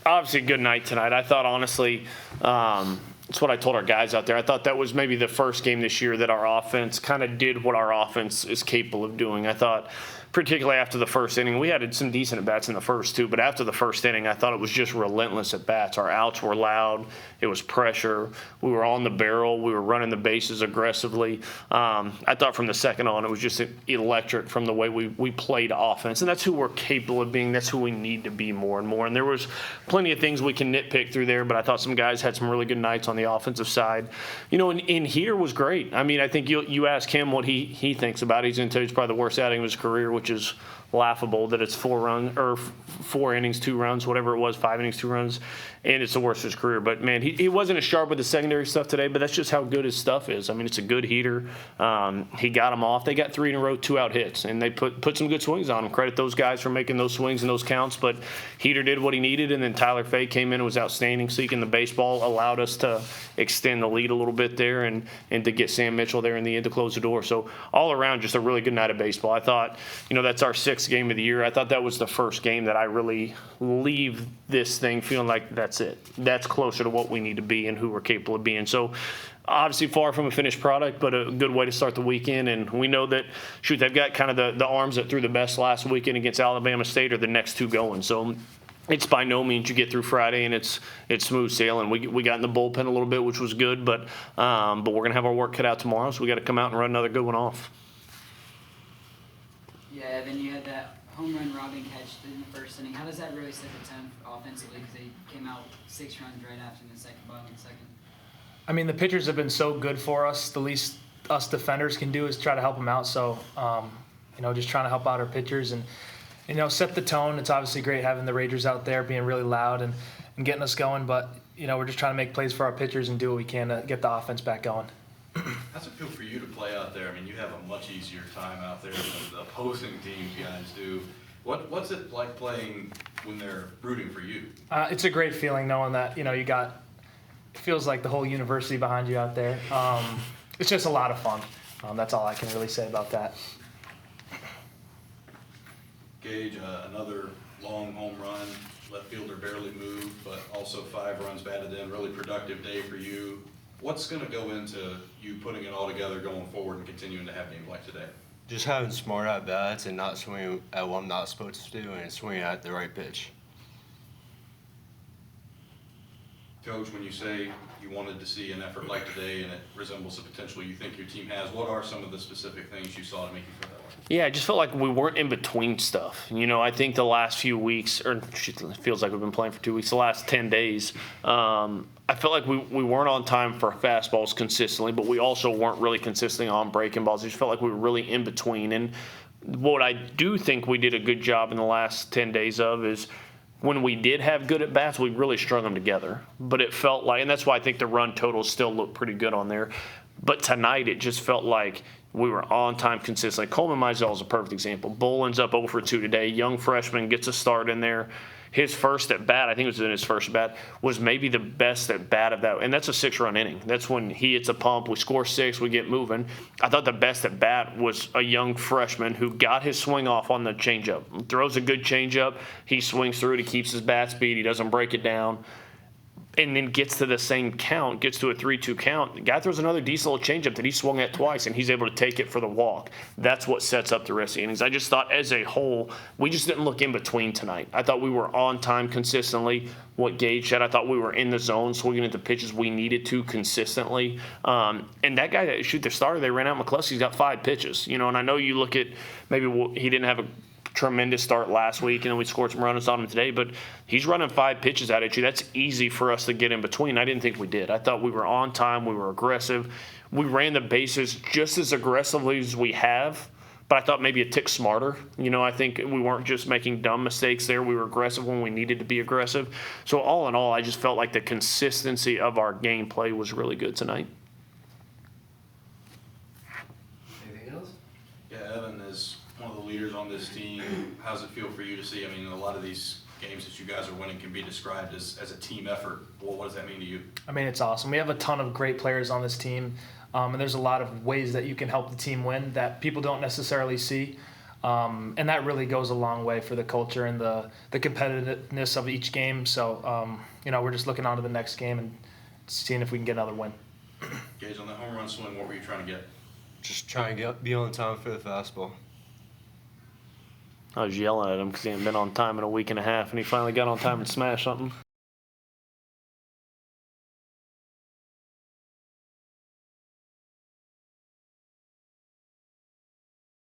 Obviously, a good night tonight. I thought, honestly, it's what I told our guys out there. I thought that was maybe the first game this year that our offense kind of did what our offense is capable of doing. I thought, particularly after the first inning, we had some decent at-bats in the first two, but after the first inning, I thought it was just relentless at-bats. Our outs were loud. It was pressure. We were on the barrel. We were running the bases aggressively. I thought from the second on, it was just electric from the way we played offense, and that's who we're capable of being. That's who we need to be more and more, and there was plenty of things we can nitpick through there, but I thought some guys had some really good nights on the offensive side. And Heater was great. I mean, I think you ask him what he thinks about it. He's going to tell you it's probably the worst outing of his career, which is laughable that it's 4 innings, 2 runs, whatever it was, 5 innings, 2 runs, and it's the worst of his career. But, man, he wasn't as sharp with the secondary stuff today, but that's just how good his stuff is. I mean, it's a good heater. He got them off. They got 3 in a row, 2-out hits, and they put some good swings on him. Credit those guys for making those swings and those counts, but Heater did what he needed, and then Tyler Fay came in and was outstanding. Seeking the baseball allowed us to extend the lead a little bit there and to get Sam Mitchell there in the end to close the door. So all around, just a really good night of baseball. I thought, that's our 6th game of the year. I thought that was the first game that I really leave this thing feeling like that's it. That's closer to what we need to be and who we're capable of being. So obviously far from a finished product, but a good way to start the weekend. And we know that, they've got kind of the arms that threw the best last weekend against Alabama State are the next 2 going. So it's by no means you get through Friday and it's smooth sailing. We got in the bullpen a little bit, which was good, but we're going to have our work cut out tomorrow, so we got to come out and run another good one off. Yeah, Evan, you had that home run robbing catch in the first inning. How does that really set the tone offensively? Because they came out 6 runs right after the bottom of the second. I mean, the pitchers have been so good for us. The least us defenders can do is try to help them out. So, just trying to help out our pitchers and, set the tone. It's obviously great having the Rangers out there being really loud and getting us going. But, we're just trying to make plays for our pitchers and do what we can to get the offense back going. How's it feel for you to play out there? I mean, you have a much easier time out there than the opposing teams guys do. What's it like playing when they're rooting for you? It's a great feeling knowing that, it feels like the whole university behind you out there. It's just a lot of fun. That's all I can really say about that. Gage, another long home run, left fielder barely moved, but also 5 runs batted in, really productive day for you. What's going to go into you putting it all together going forward and continuing to have games like today? Just having smart at-bats and not swinging at what I'm not supposed to do and swinging at the right pitch. Coach, when you say you wanted to see an effort like today and it resembles the potential you think your team has, what are some of the specific things you saw to make you feel that way? Yeah, I just felt like we weren't in between stuff. I think the last few weeks, or it feels like we've been playing for 2 weeks, the last 10 days, I felt like we weren't on time for fastballs consistently, but we also weren't really consistently on breaking balls. I just felt like we were really in between. And what I do think we did a good job in the last 10 days of is when we did have good at-bats, we really strung them together. But it felt like, and that's why I think the run totals still look pretty good on there. But tonight it just felt like we were on time consistently. Coleman Mizell is a perfect example. Boland's up 0 for 2 today. Young freshman gets a start in there. His first at bat, I think it was in his first at bat, was maybe the best at bat of that. And that's a 6-run inning. That's when he hits a pump. We score 6. We get moving. I thought the best at bat was a young freshman who got his swing off on the changeup. Throws a good changeup. He swings through it. He keeps his bat speed. He doesn't break it down. And then gets to the same count, gets to a 3-2 count. The guy throws another decent little changeup that he swung at twice, and he's able to take it for the walk. That's what sets up the rest of the innings. I just thought as a whole, we just didn't look in between tonight. I thought we were on time consistently. What Gage said, I thought we were in the zone, swinging at the pitches we needed to consistently. And that guy that shoot the starter, they ran out McCluskey's got 5 pitches. And I know you look at maybe he didn't have a tremendous start last week, and then we scored some runs on him today, but he's running 5 pitches out at you. That's easy for us to get in between. I didn't think we did. I thought we were on time. We were aggressive. We ran the bases just as aggressively as we have, but I thought maybe a tick smarter. I think we weren't just making dumb mistakes there. We were aggressive when we needed to be aggressive. So all in all, I just felt like the consistency of our gameplay was really good tonight. Anything else? Yeah, Evan, as one of the leaders on this team, how does it feel for you to see? I mean, a lot of these games that you guys are winning can be described as a team effort. Well, what does that mean to you? I mean, it's awesome. We have a ton of great players on this team, and there's a lot of ways that you can help the team win that people don't necessarily see. And that really goes a long way for the culture and the competitiveness of each game. So, we're just looking on to the next game and seeing if we can get another win. Gage, on the home run swing, what were you trying to get? Just trying to be on time for the fastball. I was yelling at him because he hadn't been on time in a week and a half, and he finally got on time and smashed something.